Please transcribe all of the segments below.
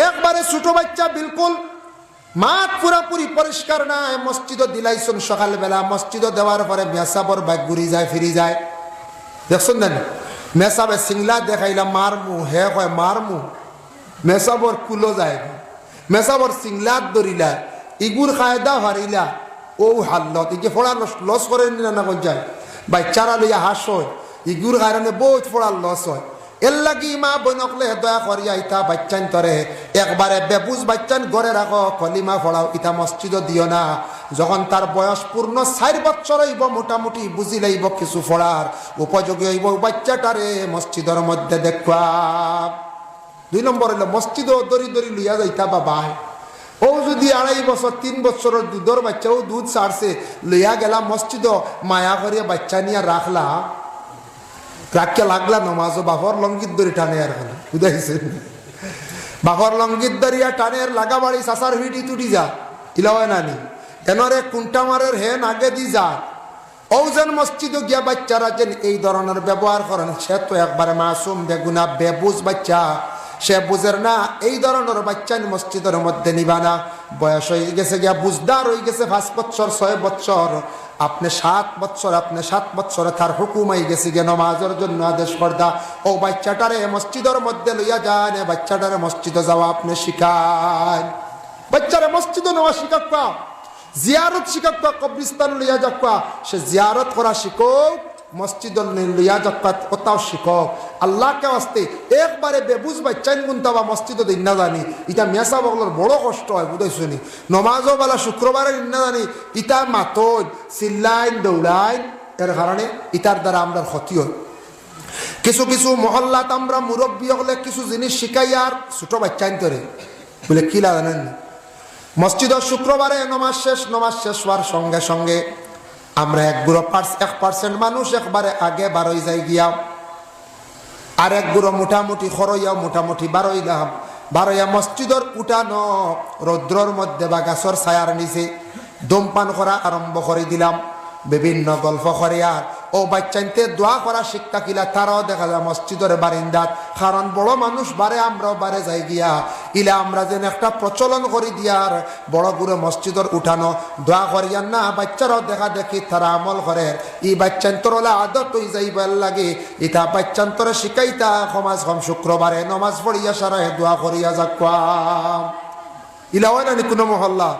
একবারে ছোট বাচ্চা বিলকুল মাঠ পুরাপুরি পরিষ্কার নাই, মসজিদও দিলাইছুন সকালবেলা, মসজিদও দেওয়ার পরে মেসাবর বাইক ঘুরি যায় ফিরি যায়, দেখছেন না? মেসাবে সিংলা দেখাইলাম মারমু, হে কয় মারমু, মেসাবর কুলো যায়, মেসাবর সিংলাত ধরিলা, ইগুর কায়দা হারিলা, ও হাল্লত ইগে ফোড়া লস করে না কোন যায়, বাচ্চারা লইয়া হাস হয়, ইগুর কারণে বহুত ফোড়া লস হয়। এর লাগি মা বনকলে দয়া করিয়া ইতা বাচ্চান তরে একবারে বেবুজ বাচ্চান ঘরে রাখো, কলিমা ফোড়াও, ইতা মসজিদ দিও না। যখন তার বয়স পূর্ণ 4 বছর হইব, মোটামুটি বুঝি লাইব কিছু ফোড়ার উপযোগী হইব, বাচ্চাটারে মসজিদের মধ্যে দেখবা। 2 নম্বর হইল মসজিদ দরি দরি লইয়া যাইতা বাবা, ও যদি 2.5 বছর 3 বছরের দুধের বাচ্চাও দুধ ছাড়ছে, লইয়া গেলা মসজিদ, মায়া করিয়া বাচ্চা নিয়ে রাখলা, রাখকে লাগলা নমাজও বাপর লঙ্গিত দড়ি টানে, আর বুঝাইছে বাপর লঙ্গিত দড়িয়া টানের লাগা বাড়ি চাষার হিটি তুটি যা ইলা হয় নানি এনরে কুন্টা মারের হেন আগে দি যা। ও যেন মসজিদে গিয়া বাচ্চারা যেন এই ধরনের ব্যবহার করেন, সে তো একবারে মাসুম বেগুনা বেবুজ বাচ্চা, সে বুঝের না এই ধরনের বাচ্চা মসজিদের মধ্যে নিবা না। বয়স হয়ে গেছে গিয়া বুঝদার হয়ে গেছে 5 বছর 6 বছর, আপনি 7 বছর, আপনি 7 বছরে তার হুকুম হয়ে গেছে গিয়ে নমাজের জন্য আদেশ করদা, ও বাচ্চাটারে মসজিদের মধ্যে লইয়া যান, বাচ্চাটারে মসজিদে যাওয়া আপনি শিখান, বাচ্চারে মসজিদে নেওয়া শিখাক্কা, জিয়ারত শিখাক্কা, কবরিস্তান লইয়া যাক্কা, সে জিয়ারত করা শিখোক, মসজিদ লইয়া যাক্কা ওটাও শিখক। আল্লাহকে আসতে একবারে বেবুজ বাচ্চাইন গুনতাবা মসজিদ দিন না জানি, ইটা মেসা বগলোর বড় কষ্ট হয়, বুঝাইছো নি? নমাজও বেলা শুক্রবারে দিন না জানি, ইটা মাতন চিল্লাইন দৌড়াইন, এর কারণে ইটার দ্বারা আমরা ক্ষতি হয়। কিছু কিছু মহল্লাত আমরা মুরব্বী হলে কিছু জিনিস শিখাই, আর ছোট বাচ্চাইন তরে বলে কি জানেন, মসজিদের শুক্রবারে নমাজ শেষ হওয়ার সঙ্গে সঙ্গে আমরা 1% মানুষ একবারে আগে বারোই যাই গিয়া, আর এক গুঁড়ো মোটামুটি খরইয়া মোটামুটি বারোইয়া মসজিদর উঠানো রৌদ্রর মধ্যে বা গাছর ছায়ার নিচে ধূমপান করা আরম্ভ করে দিলাম, বিভিন্ন গল্প করে, আর ও বাচ্চাইতে দোয়া করা শিক্ষা কিলা তারাও দেখা যায় মসজিদের বারিন্দাত, কারণ বড় মানুষ বারে আমরাও বারে যাই গিয়া, ইলা আমরা যেন একটা প্রচলন করি দিয়ার বড় গুড়ে মসজিদের উঠানো দোয়া করিয়ার না, বাচ্চারাও দেখা দেখি তারা আমল করে, ই বাচ্চান্তর হলে আদত হয়ে যাইবার লাগে, ইটা বাচ্চান্তরে শিখাইতা সমাজ কম শুক্রবারে নমাজ পড়িয়া সারা দোয়া করিয়া যাক, ইলা হয় না কোনো মহল্লা,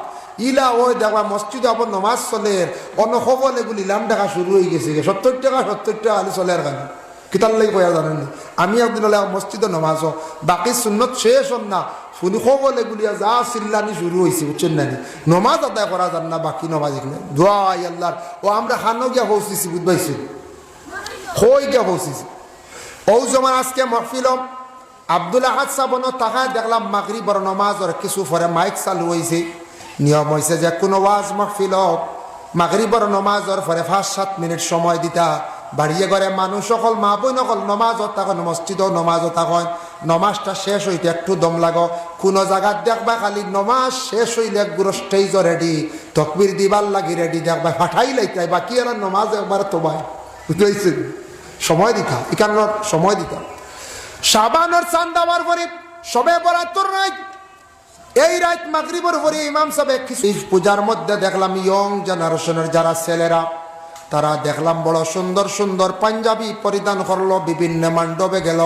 ইলা ওই দেখবা মসজিদে আবার নমাজ চলে, অন্য খবর এগুলি লাম টাকা শুরু হয়ে গেছে, 70 টাকা আলি চলে, আর কানে কিতার লাগে কয়া জানেন, আমি একদিন হলে মসজিদে নমাজ বাকি সুন্নত শেষ হন না, শুনি খবর এগুলিয়া যা চিল্লানি শুরু হয়েছে, বুঝছেন না? নমাজ আদায় করা যান না, বাকি নমাজ এখানে দোয়াই আল্লাহর, ও আমরা খানো গিয়া পৌঁছিছি, বুঝবাইছি হই গিয়া পৌঁছিছি। ও জমা আজকে মহফিল আব্দুল আহাদ সাবন তাকায় দেখলাম মাগরিবর নমাজর কিছু পরে মাইক চালু হয়েছে, নিয়ম হয়েছে যে কোনো ওয়াজ মাহফিল মাগরিবর নমাজর পরে 5-7 মিনিট সময় দিতা, বাড়িয়ে ঘরে মানুষ সকল মা বই নকল নমাজও তখন মসজিদও নমাজও তখন নমাজটা শেষ হইতে একটু দম লাগো, কোনো জায়গার দেখবা খালি নমাজ শেষ হইলে একগুলো স্টেজ রেডি, তকবির দিবার লাগি রেডি, দেখবা ফাটাই লাইতাই, বাকি আর নমাজ একবার তোমায় বুঝতে সময় দিতা, এখান সময় দিতা। শাবানের চাঁদ দেওয়ার পরে সবে বরাতর নাই, এই রাত মাগরিবের পরে ইমাম সাহেব কিছু পূজার মধ্যে দেখলাম ইয়ং জেনারেশনের যারা ছেলেরা, তারা দেখলাম বড় সুন্দর সুন্দর পাঞ্জাবি পরিধান করলো, বিভিন্ন মণ্ডপে গেল।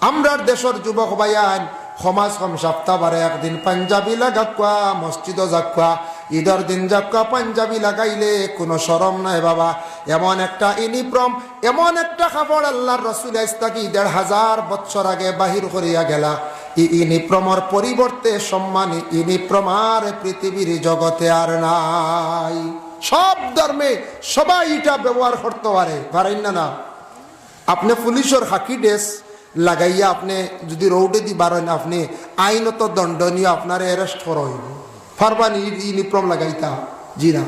আমরা দেশের যুবক ভাইয়ান সমাজ কম সপ্তাহবারে একদিন পাঞ্জাবি লাগাকুয়া, মসজিদও যাকুয়া, ঈদের দিন যাকুয়া, পাঞ্জাবি লাগাইলে কোনো শরম নাই বাবা। এমন একটা ইউনিফর্ম, এমন একটা কাপড় আল্লাহর রাসূল ইসলাকি 1500 বছর আগে বাহির করিয়া গেলা, এই ইউনিফর্মের পরিবর্তে সম্মানী ইউনিফর্ম আর পৃথিবীর জগতে আর নাই। সব ধর্মে সবাই এটা ব্যবহার করতে পারেন না। আপনি পুলিশের খাকি ড্রেস লাগাইয়া আপনি যদি রোডে দি বারেন, আপনি আইনত দণ্ডনীয়, আপনার অ্যারেস্ট করা হইব, ফারবানি ইউনিফর্ম লাগাইতা জি না।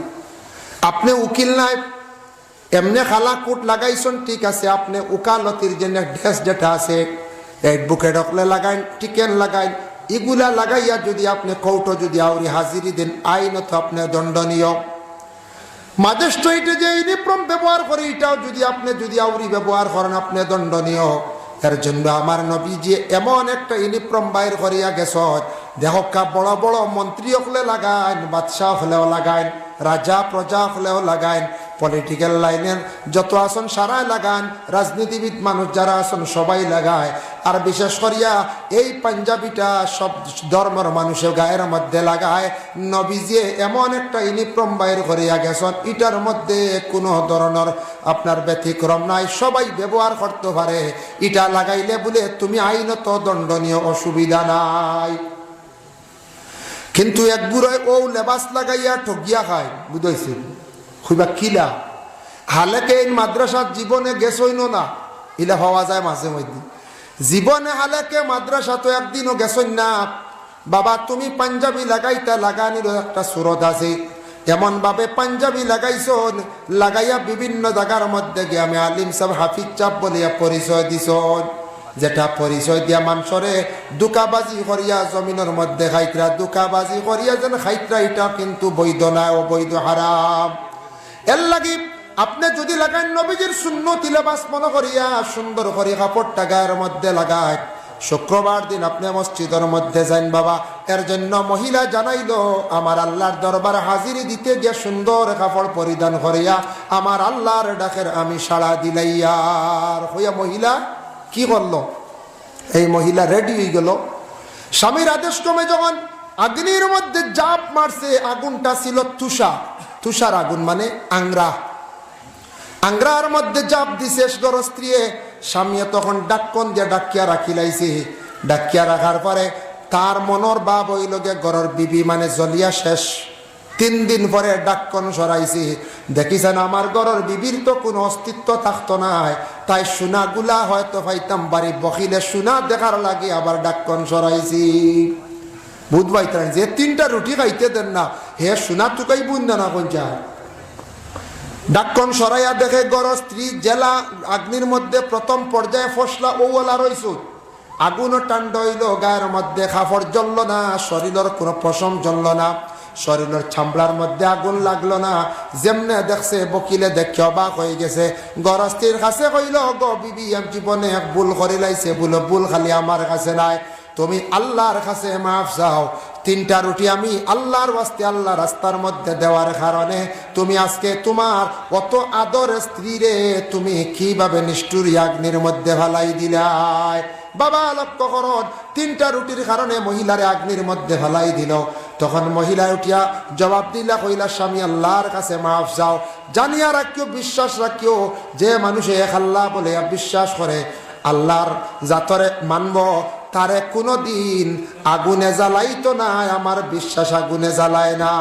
আপনি উকিল নাই, এমনি খালা কোট লাগাইছেন ঠিক আছে, আপনি উকালতির জন্য ড্রেস যেটা আছে অ্যাডভোকেট হকলে লাগাইন, টিকেন লাগাইন, এগুলা লাগাইয়া যদি আপনি কৌটো যদি আউরি হাজিরি দেন, আইনত আপনি দণ্ডনীয়। ম্যাজিস্ট্রেটে যে ইউনিফর্ম ব্যবহার করে, এটাও যদি আপনি যদি আউরি ব্যবহার করেন, আপনি দণ্ডনীয়। এর জন্য আমার নবীজি এমন একটা ইউনিফর্ম বাইর করিয়া গেছ, দেহকা বড় বড় মন্ত্রী হলে লাগাইন, বাদশাহ হলেও লাগাইন, রাজা প্রজা হলেও লাগাইন, পলিটিক্যাল লাইনের যত আসন সারাই লাগান, রাজনীতিবিদ মানুষ যারা আসন সবাই লাগায়। আর বিশেষ করিয়া এই পাঞ্জাবিটা সব ধর্মের মানুষের গায়ের মধ্যে লাগায়। নবীজি এমন একটা ইউনিফর্ম বাইর করিয়া গেছেন, এটার মধ্যে কোনো ধরনের আপনার ব্যতিক্রম নাই, সবাই ব্যবহার করতে পারে। এটা লাগাইলে বলে তুমি আইনত দণ্ডনীয়, অসুবিধা নাই। কিন্তু এক বুড়োয় ও লেবাস লাগাইয়া ঠগিয়া খায়, বুঝাইছে খুইবা কিলা হালেকে এই মাদ্রাসার জীবনে গেছইন না, ইলা হওয়া যায় মাঝে মধ্যে জীবনে হালেকে মাদ্রাসা তো একদিনও গেছই না। বাবা তুমি পাঞ্জাবি লাগাইতা, লাগানির একটা সুরত আছে, এমন ভাবে পাঞ্জাবি লাগাইছন, লাগাইয়া বিভিন্ন জায়গার মধ্যে গিয়ে আমি আলিম সাহেব হাফিজ চাপ বলিয়া পরিচয় দিছন, যেটা পরিচয় দিয়া মানুষরে দুকাবাজি করিয়া জমিনের মধ্যে খাইতরা, দুকাবাজি করিয়া যেন খাইতরা, এটা কিন্তু বৈধ না, অবৈধ, হারাম। এর লাগি আপনি যদি লাগান নবীজির সুন্নতি লেবাস মনে করিয়া সুন্দর করে কাপড়টা গায়ের মধ্যে লাগায়, শুক্রবার দিন আপনি মসজিদের মধ্যে যান বাবা। এর জন্য মহিলা জানাইলো আমার আল্লাহর দরবার হাজিরি দিতে গিয়ে সুন্দর কাপড় পরিধান করিয়া আমার আল্লাহর ডাকের আমি সাড়া দিলাইয়ার হইয়া মহিলা কি করলো, এই মহিলা রেডি হয়ে গেল। স্বামীর আদেশ ক্রমে যখন আগ্নির মধ্যে জাপ মারছে, আগুনটা ছিল তুষার আগুন মানে আংরা, আংরার মধ্যে জাপ দিছে স্ত্রী। স্বামী তখন ডাক্কন দিয়ে ডাকিয়া রাখিলাইছে, ডাকিয়া রাখার পরে তার মনের ভাব হইল গে ঘরের বিবি মানে জ্বলিয়া শেষ। 3 দিন পরে ডাক্কন সরাইছে, দেখিছেন আমার ঘরের বিবির তো কোনো অস্তিত্ব থাকতো নাই, তাই সোনাগুলা হয়তো পাইতাম বাড়ি বকিলে সোনা দেখার লাগে আবার ডাক্কন সরাইছি। বুধবাই যে 3টা রুটি খাইতে দেন না, হে সোনা টুকাই বুঝ না কোন চা। ডাক্কন সরাইয়া দেখে গড় স্ত্রী জেলা আগ্নির মধ্যে প্রথম পর্যায়ে ফসলা ওলা রইছ, আগুনও টান্ড হইল, গায়ের মধ্যে কাপড় জ্বলল না, শরীরের কোনো পশম জ্বলল না, শরীরের চামড়ার মধ্যে আগুন লাগলো না। যেমনে দেখছে বকিলে দেখে অবাক হয়ে গেছে, গরস্তির কাছে কইল গো বিবি আমি জীবনে এক ভুল করে লাইছে, ভুল খালি আমার কাছে নাই, তুমি আল্লাহর কাছে মাফ চাও। 3টা রুটি আমি আল্লাহর ওয়াস্তে আল্লাহ রাস্তার মধ্যে দেওয়ার কারণে তুমি আজকে তোমার অত আদর স্ত্রীরে তুমি কিভাবে নিষ্ঠুরী আগ্নির মধ্যে ফালাই দিলাই। বাবা লক্ষ্য করুন, 3টা রুটির কারণে মহিলারে আগ্নির মধ্যে ফালাই দিল। তখন মহিলা উঠিয়া জবাব দিলা, কইলা স্বামী আল্লাহর কাছে মাফ চাও। জানিয়া রাখিও, বিশ্বাস রাখিও, যে মানুষে এক আল্লাহ বলে বিশ্বাস করে, আল্লাহর জাতরে মানব, তারে কোনদিন আগুনে জ্বালাইতো না, আমার বিশ্বাস আগুনে জ্বালায় না।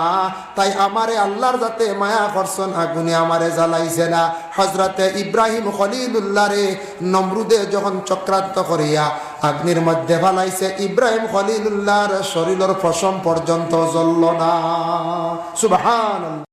তাই আমারে আল্লাহর যাতে মায়া করছেন, আগুনে আমারে জ্বালাইছে না। হযরতে ইব্রাহিম খলিলুল্লাহ রে নমরুদে যখন চক্রান্ত করিয়া আগ্নির মধ্যে ফেলাইছে, ইব্রাহিম খলিলুল্লাহর শরীরের পশম পর্যন্ত জ্বলল না। সুবহানাল্লাহ।